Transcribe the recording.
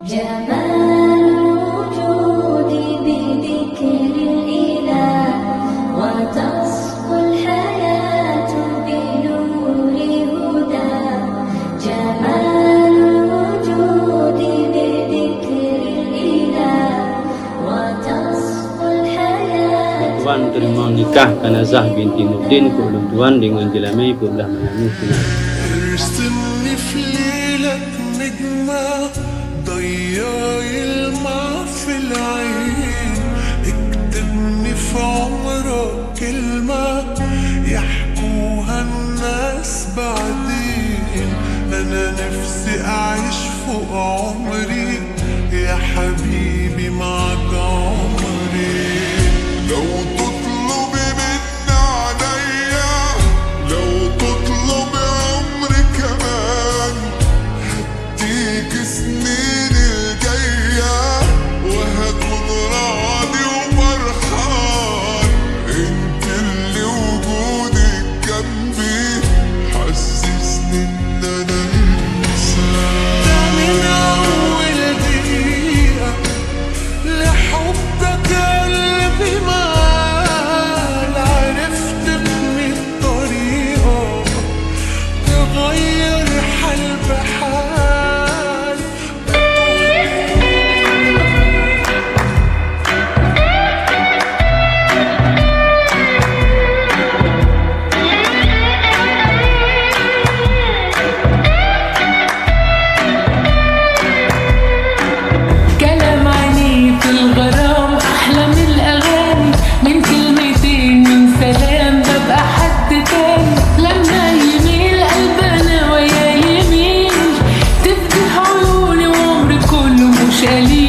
جمال الوجود بذكر الإله وتصفو الحياة بنور هدى. جمال الوجود بذكر الإله وتصفو الحياة. Tuan terima nikah Kanazah binti Nurdin ke ulun tuan dengan jelamai belah mayamu tunai. ارسمني في ليلة نجمة ضياي الماء في العين، اكتبني في عمرك كلمة يحكوها الناس بعدين. أنا نفسي أعيش فوق عمري يا حبيبي معك عمري. لو تطلبي مني عليا، لو تطلبي عمري كمان، هديك سنين الجاية وهكون راضي وفرحان. انت اللي وجودك جنبي حسسني ان انا انسان. ده من اول دقيقة لحبك قلبي مال، عرفت بمية طريقة تغير حال بحال. كلام عنيف الغرام أحلى من الأغاني، من كلمتين من سلام ببقى حد تاني. لما يميل قلبنا ويا يميل تفتح عيوني وعمري كله مش قليل.